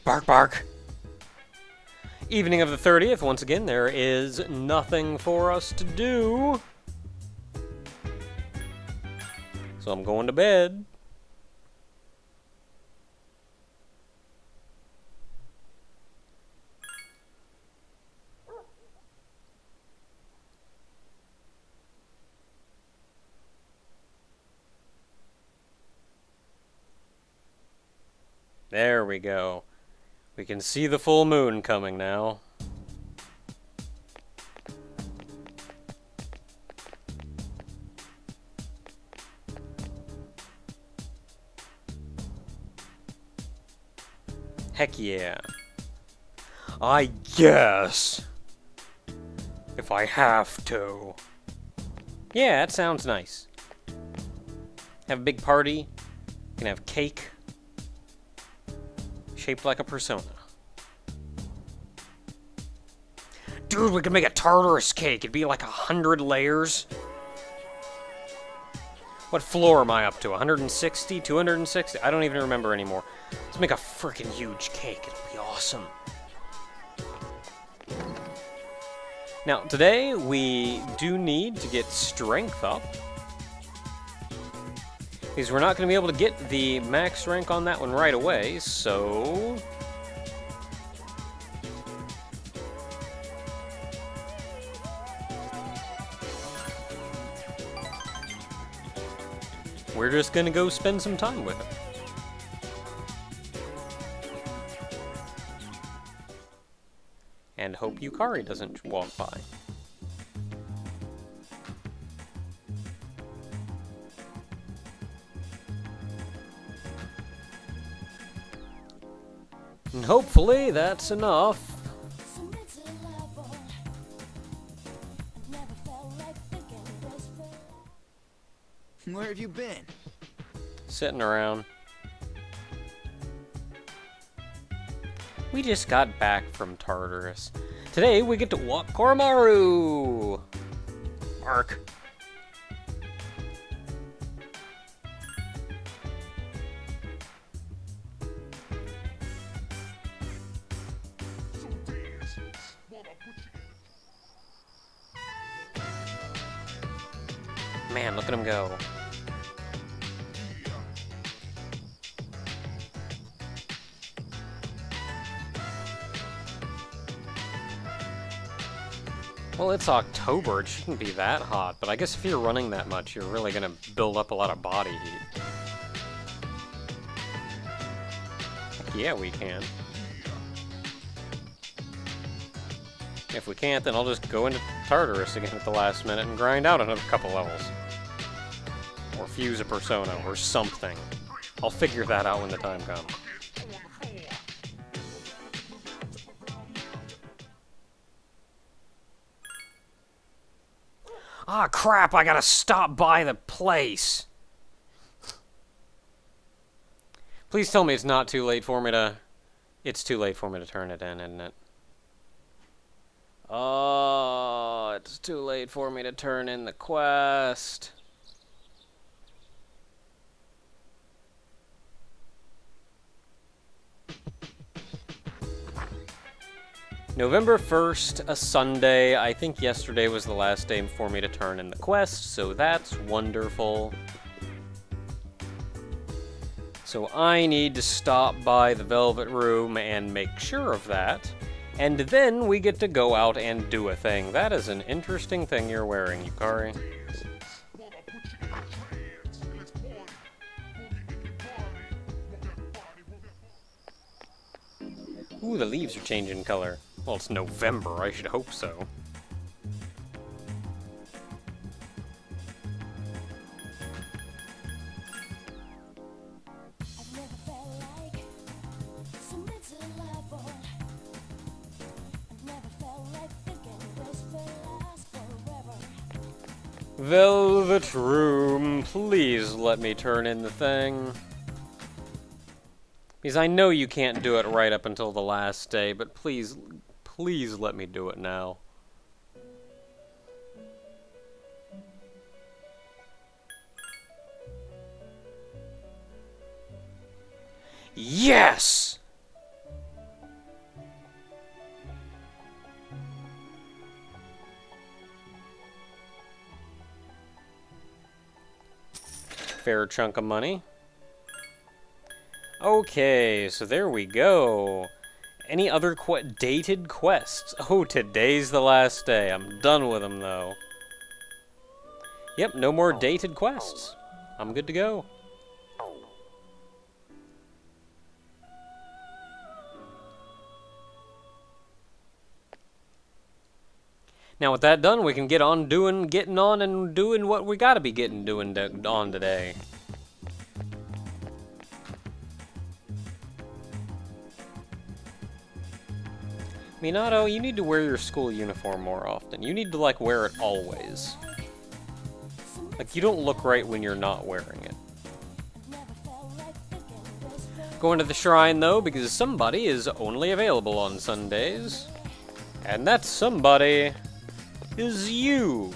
Bark, bark. Evening of the 30th, once again, there is nothing for us to do. So I'm going to bed. There we go. We can see the full moon coming now. Heck yeah. I guess. If I have to. Yeah, that sounds nice. Have a big party. You can have cake. Shaped like a persona. Dude, we could make a Tartarus cake. It'd be like 100 layers. What floor am I up to? 160? 260? I don't even remember anymore. Let's make a freaking huge cake. It'll be awesome. Now, today we do need to get strength up. Because we're not going to be able to get the max rank on that one right away, so... we're just going to go spend some time with it. And hope Yukari doesn't walk by. And hopefully that's enough. Where have you been? Sitting around. We just got back from Tartarus. Today we get to walk Koromaru! Mark. Man, look at him go. Well, it's October, it shouldn't be that hot, but I guess if you're running that much, you're really gonna build up a lot of body heat. Heck yeah, we can. If we can't, then I'll just go into Tartarus again at the last minute and grind out another couple levels. Or fuse a persona, or something. I'll figure that out when the time comes. Ah, crap, I gotta stop by the place. Please tell me it's not too late for me to... It's too late for me to turn it in, isn't it? Oh, it's too late for me to turn in the quest. November 1st, a Sunday. I think yesterday was the last day for me to turn in the quest, so that's wonderful. So I need to stop by the Velvet Room and make sure of that. And then we get to go out and do a thing. That is an interesting thing you're wearing, Yukari. Ooh, the leaves are changing color. Well, it's November, I should hope so. Velvet Room, please let me turn in the thing. Because I know you can't do it right up until the last day, but please, please let me do it now. Yes! fair chunk of money. Okay, so there we go. Any other dated quests? Oh, today's the last day. I'm done with them, though. Yep, no more dated quests. I'm good to go. Now with that done, we can getting on and doing what we gotta be doing on today. Minato, you need to wear your school uniform more often. You need to, like, wear it always. Like, you don't look right when you're not wearing it. Going to the shrine, though, because somebody is only available on Sundays. And that somebody is you.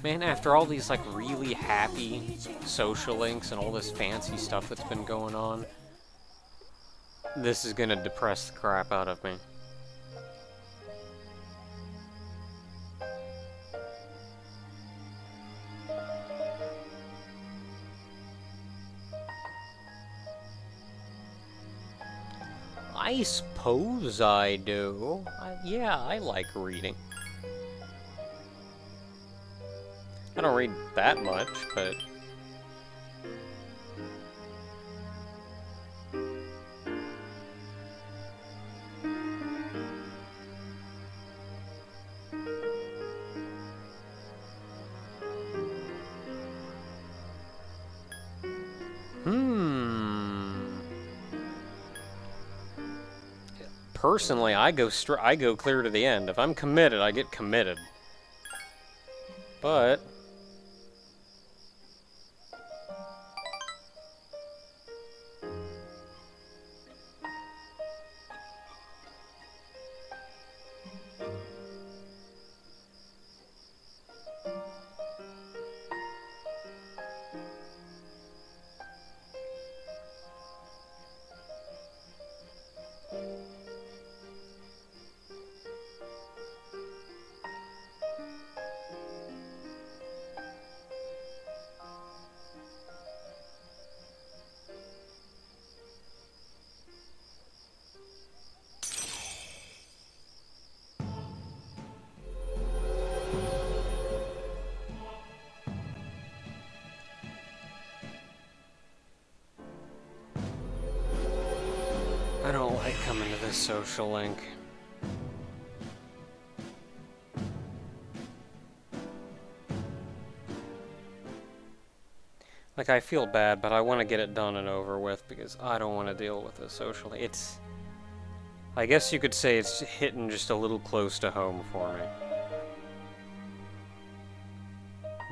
Man, after all these, like, really happy social links and all this fancy stuff that's been going on, this is gonna depress the crap out of me. I suppose I do. Yeah, I like reading. I don't read that much, but... Personally, I go clear to the end. If I'm committed, I get committed. But... I don't like coming to this social link. Like, I feel bad, but I want to get it done and over with because I don't want to deal with this social link. It's... I guess you could say it's hitting just a little close to home for me.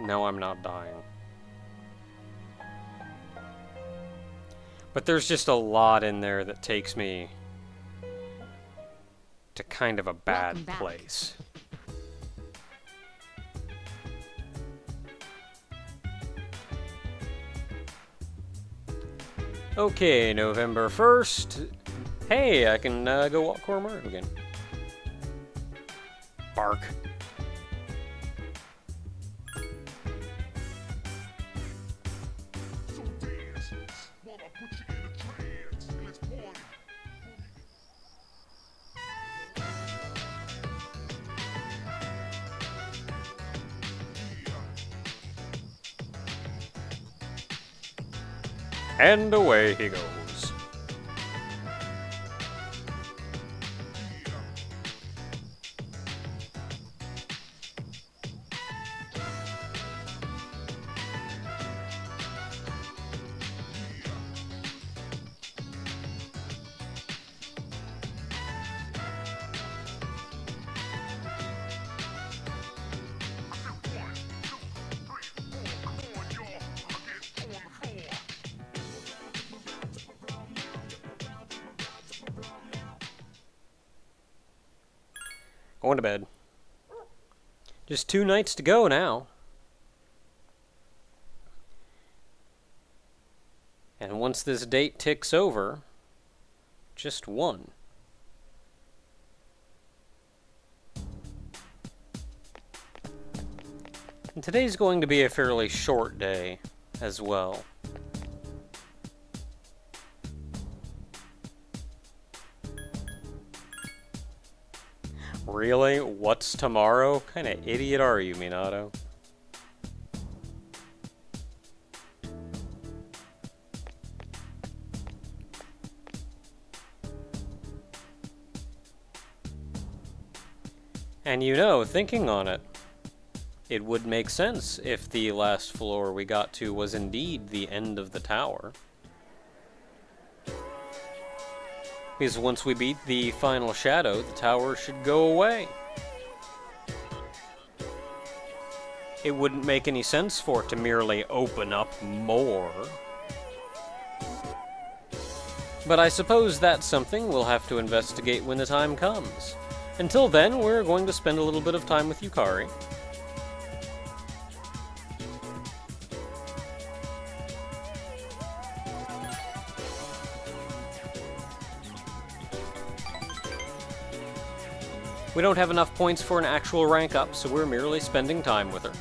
No, I'm not dying. But there's just a lot in there that takes me to kind of a bad place. Okay, November 1st. Hey, I can go walk Koromaru again. Bark. And away he goes. Going to bed. Just 2 nights to go now. once this date ticks over, just one. And today's going to be a fairly short day as well. Really? What's tomorrow? What kind of idiot are you, Minato? And you know, thinking on it, it would make sense if the last floor we got to was indeed the end of the tower. Because once we beat the final shadow, the tower should go away. It wouldn't make any sense for it to merely open up more. But I suppose that's something we'll have to investigate when the time comes. Until then, we're going to spend a little bit of time with Yukari. We don't have enough points for an actual rank up, so we're merely spending time with her.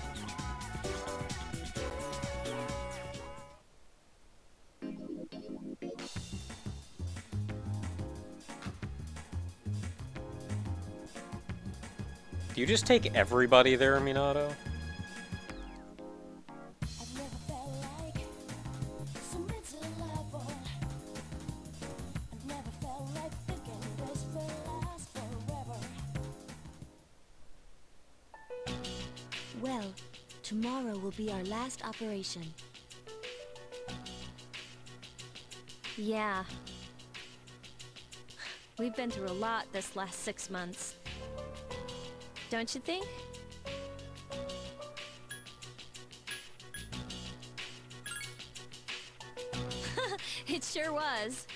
Do you just take everybody there, Minato? Well, tomorrow will be our last operation. Yeah. We've been through a lot this last 6 months. Don't you think? It sure was.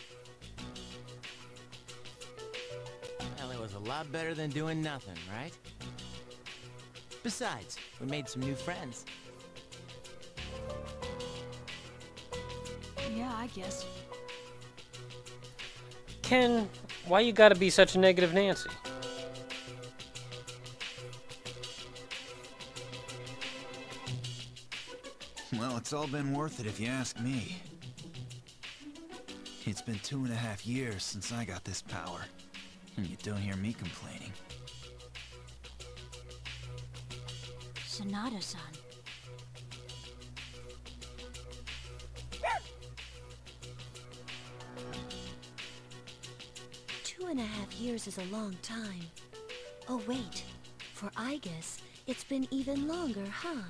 Well, it was a lot better than doing nothing, right? Besides, we made some new friends. Yeah, I guess. Ken, why you gotta be such a negative Nancy? Well, it's all been worth it if you ask me. It's been 2.5 years since I got this power, and you don't hear me complaining. Sonata-san. Two and a half years is a long time. Oh wait, for Igus, it's been even longer, huh?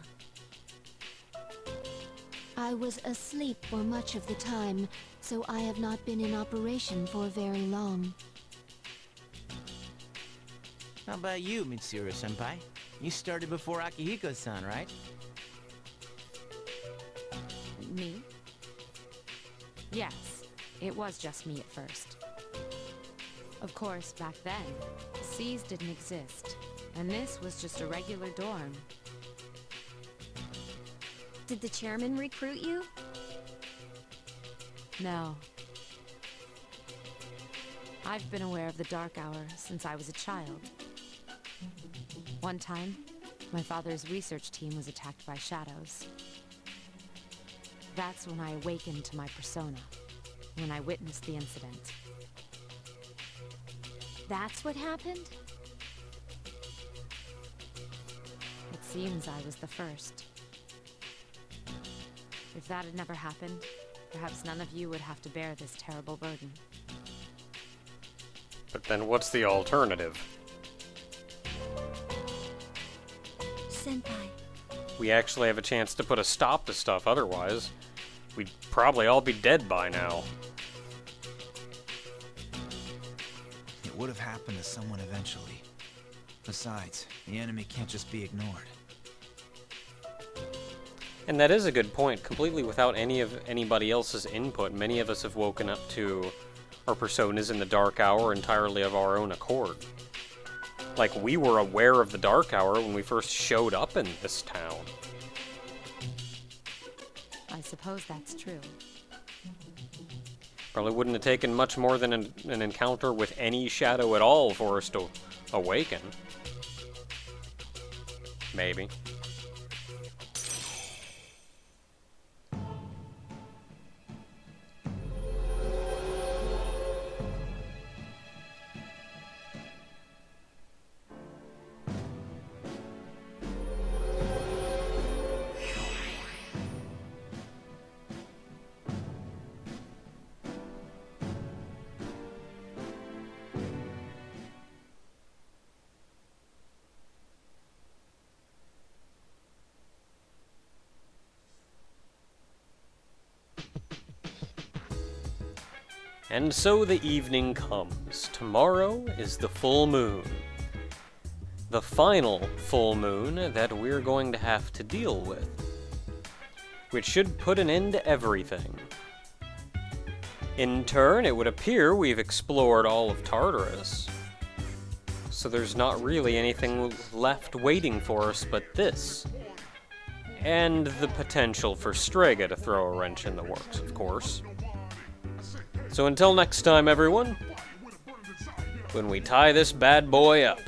I was asleep for much of the time, so I have not been in operation for very long. How about you, Mitsuru-senpai? You started before Akihiko-san, right? Me? Yes, it was just me at first. Of course, back then, Seas didn't exist, and this was just a regular dorm. Did the chairman recruit you? No. I've been aware of the Dark Hour since I was a child. One time, my father's research team was attacked by shadows. That's when I awakened to my persona, when I witnessed the incident. That's what happened? It seems I was the first. If that had never happened, perhaps none of you would have to bear this terrible burden. But then what's the alternative? Senpai. We actually have a chance to put a stop to stuff, otherwise we'd probably all be dead by now. It would have happened to someone eventually. Besides, the enemy can't just be ignored. And that is a good point. Completely without anybody else's input, many of us have woken up to our personas in the Dark Hour entirely of our own accord. Like, we were aware of the Dark Hour when we first showed up in this town. I suppose that's true. Probably wouldn't have taken much more than an encounter with any shadow at all for us to awaken. Maybe. And so the evening comes. Tomorrow is the full moon. The final full moon that we're going to have to deal with. Which should put an end to everything. In turn, it would appear we've explored all of Tartarus. So there's not really anything left waiting for us but this. And the potential for Strega to throw a wrench in the works, of course. So until next time, everyone, when we tie this bad boy up.